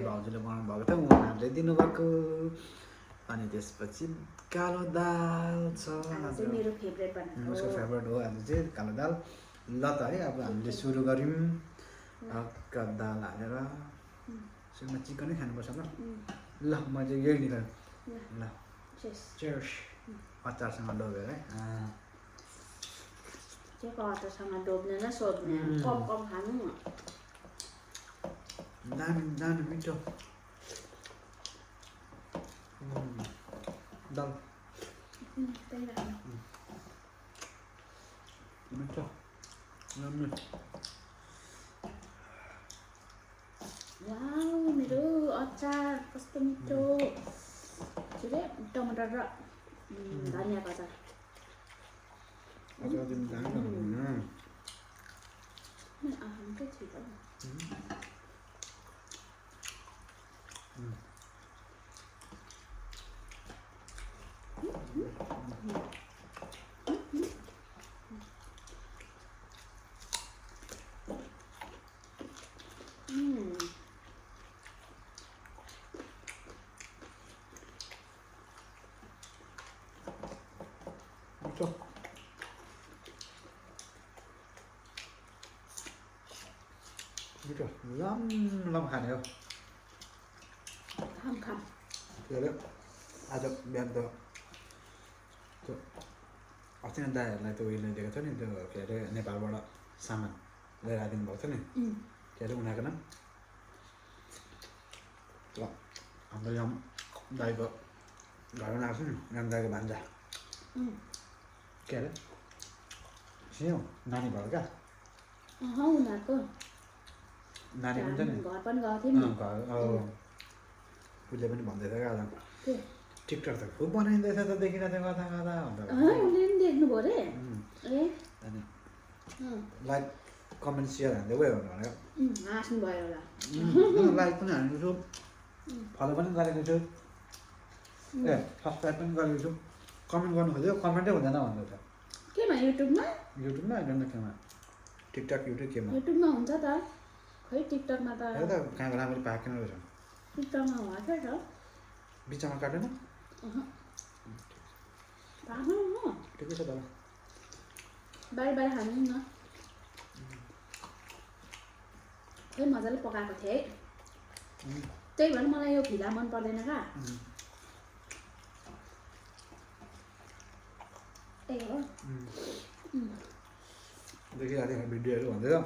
भाउजूले बनाउनु भएको थियो उहाँहरूले दिनुभएको अनि त्यसपछि कालो दाल छ मेरो फेभरेट बनाएको उसको फेभरेट हो आज चाहिँ कालो दाल ल त है अब हामीले सुरु गऱ्यौँ हल्का दाल हालेर सुरुमा चिकनै खानुपर्छ ल ल म चाहिँ यही निकालेँ ल चेयर्स अचारसँग डोबेर है के अचारसँग डोब्ने न सोध्ने कम कम खानु दामी दामी मिठो दाल मिठो वाउ मेरो अचार कस्तो मिठो के अरे टमाटर र धनियाँको अचार आफै छिटो मिठो लम लम खाने हो खाम के अरे आज बिहान त त्यो अस्ति नै दाइहरूलाई त्यो उयोले दिएको थियो नि त्यो के अरे नेपालबाट सामान लिएर आइदिनु भएको थियो नि के अरे उनीहरूको नाम ल हाम्रो यहाँ दाइको घरमा आएको छ नि यहाँ दाइको भान्जा के अरे सियौँ नानी भयो क्या उनीहरूको नानी पनि छ नि घर पनि गएको थियो नि उसले पनि भन्दै थियो क्या टिकटक त खुब बनाइँदैछ त देखिरहेको थियो कता कता उसले नि देख्नु पऱ्यो रे ए अनि लाइक कमेन्ट सेयर हान्दै गयो भनेर हाँस्नु भयो होला लाइक पनि हानेको छु फलो पनि गरेको छु ए सब्सक्राइब पनि गरेको छु कमेन्ट गर्नु खोज्यो कमेन्टै हुँदैन भन्दै थियो केमा युट्युबमा आइडन्ट केमा टिकटक युट्युब केमा युट्युबमा हुन्छ त खै टिकटकमा त कहाँ राम्ररी पाकेन रहेछ टिकटकमा भएको छ बिचमा काटेन ठिकै छ त बाहिर बाहिर खानु न खै मजाले पकाएको थिएँ है त्यही भएर मलाई यो फिला मन पर्दैन क्या त्यही हो देखिरहेको थिएँ भिडियोहरू भन्दै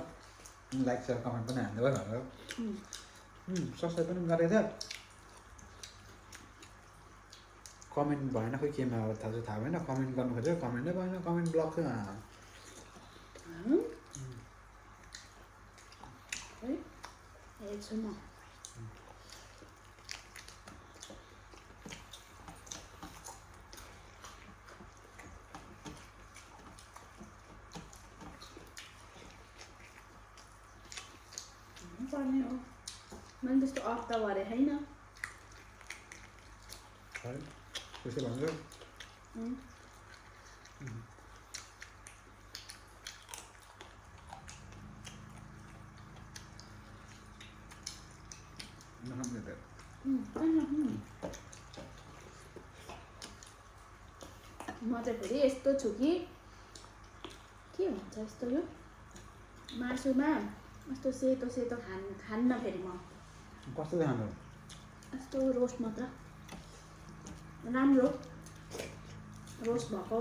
लाइक सेयर कमेन्ट पनि हान्दै भयो भनेर सब्सक्राइब पनि गरेको थियो कमेन्ट भएन खोइ केमा अब थाहा भएन कमेन्ट गर्नु खोज्यो कमेन्टै भएन कमेन्ट ब्लक थियो हेर्छु म पर्ने हो मैले त्यस्तो अफ त गरेको छैन त्यसो भन्छ म चाहिँ फेरि यस्तो छु कि के भन्छ यस्तो यो मासुमा यस्तो सेतो सेतो खान्न फेरि म कस्तो खानु यस्तो रोस्ट मात्र राम्रो रोस्ट भएको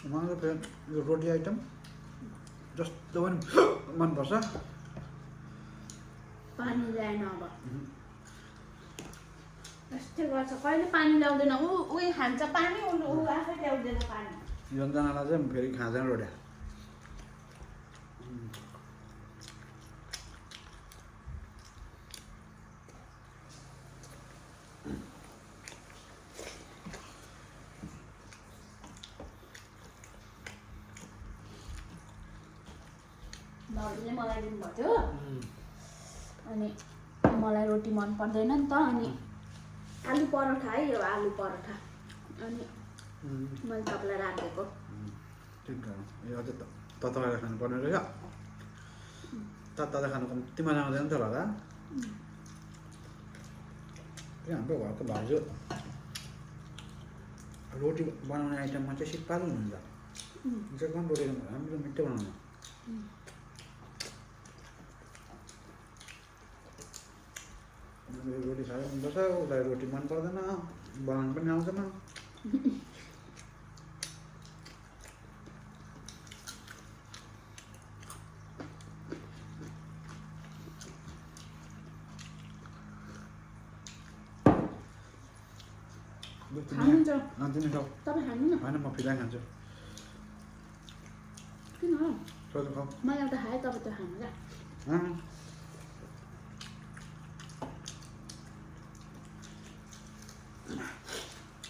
मलाई त यो रोटी आइटम जस्तो पनि मनपर्छ पानी ल्याएन अब यस्तै गर्छ कहिले पानी ल्याउँदैन उयो खान्छ पानी ऊ आफै ल्याउँदैन पानी योजनालाई चाहिँ फेरि खाँदैन रोटी भाउजूले मलाई दिनुभएको थियो अनि मलाई रोटी मन पर्दैन नि त अनि आलु परोठा है यो आलु परोठा अनि मैले तपाईँलाई राखिदिएको ठिक हो यो अझै तताएर खानुपर्ने रहेछ तताएर खानु कम्ती मजा आउँदैन त होला त्यो हाम्रो घरको भाउजू रोटी बनाउने आइटममा चाहिँ सिपालु हुनुहुन्छ जग्गा रोटी राम्रो मिठो बनाउनु रोटी साह्रै मनपर्छ उसलाई रोटी मन पर्दैन बनाउनु पनि आउँदैन खानुहुन्छ तिमी खाऊ तपाईँ खानु न होइन म फिलाइ खान्छु किन सोध्नु खाऊ मैले एउटा खाएँ तपाईँ त्यो खानु क्या खानु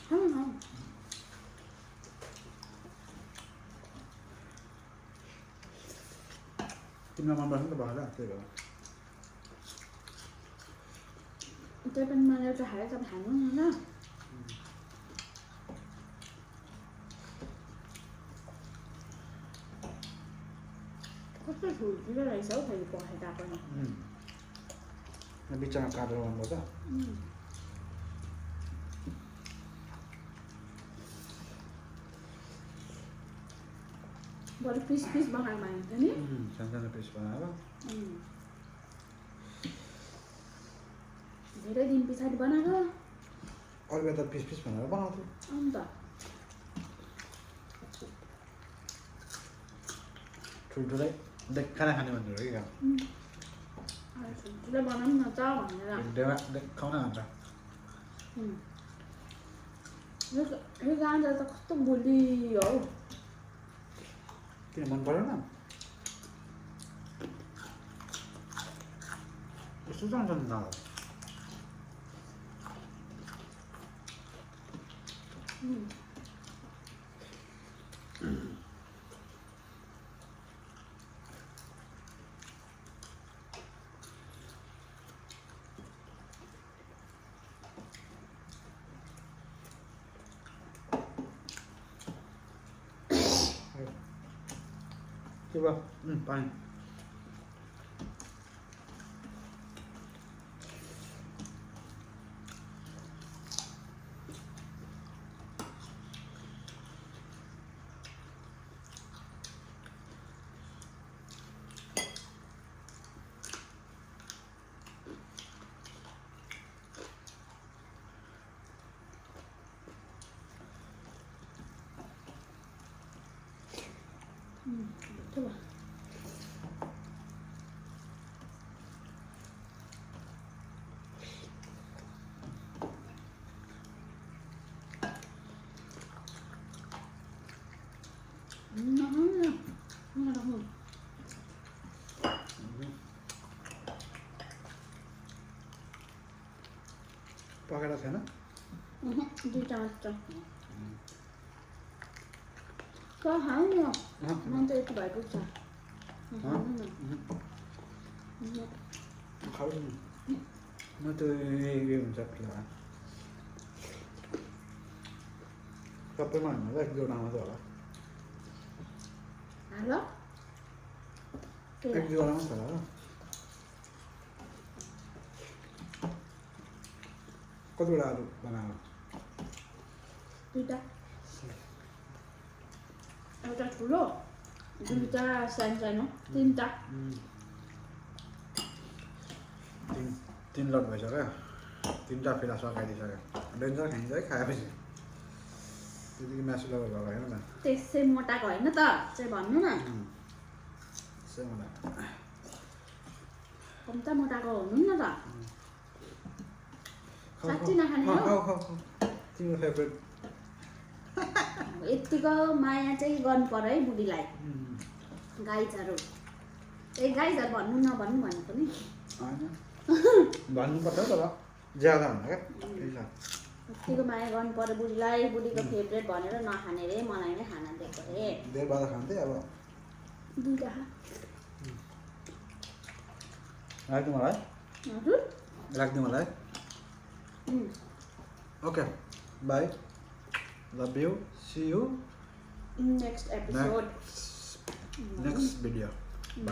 खानु तिमीलाई मनपर्छ नि त भएर त्यही भएर त्यही पनि मैले एउटा खाएँ तपाईँ खानु न ल कस्तो ठुल्ठुलो रहेछ हौ फेरि पखेटा पनि बिचमा काटेर गर्नुपर्छ बरु पिस पिस बनाएको हुन्छ नि सानो पिस बनाएर धेरै दिन पछाडि बनाएको अरू त पिस पिस भनेर बनाउँथ्यो अन्त ठुल्ठुलै देखाएर खाने भन्नु हो कि ठुल्ठुलो बनाउनु न त भनेर देखाउन खान्छ यो गाँजा त कस्तो बलियो हौ किन मन परेन यस्तो जान्छ नि त के भयो पानी coba पकाएर छैन दुईटा मात्र खानु न मन त यति भइपुग्छ खाऊ म त यो हुन्छ फिलहाल सबैमा होइन होला एक जोडा मात्रै होला हाल एक जोडा मात्रै होला कतिवटा आलु बनायो दुईटा एउटा ठुलो दुईटा सानो सानो तिनटा तीन लट भइसक्यो तिनवटा फिला सकाइदिइसक्यो डेन्जर खाइन्छ है खाएपछि त्यतिकै मासु लगाएर लगाएन न त्यसै मोटाको होइन त चाहिँ भन्नु न त्यसै मलाई कम्ता मोटाको हुनु न त साँच्ची नखाने हो तिम्रो फेभरेट यतिको माया चाहिँ गर्नु पर्यो है बुढीलाई गाईहरू ए गाईहरू भन्नु नभन्नु भनेको नि होइन भन्नुपर्छ तर ज्यादा भन्दा क्या त्यही छ यतिको माया गर्नु पर्यो बुढीलाई बुढीको फेभरेट भनेर नखाने रे मलाई नै खाना दिएको रे धेर बाह्र खान्थेँ अब दुईटा राख्दिउँ मलाई हजुर राख्दिउँ मलाई okay by Love you. See you next episode. next video.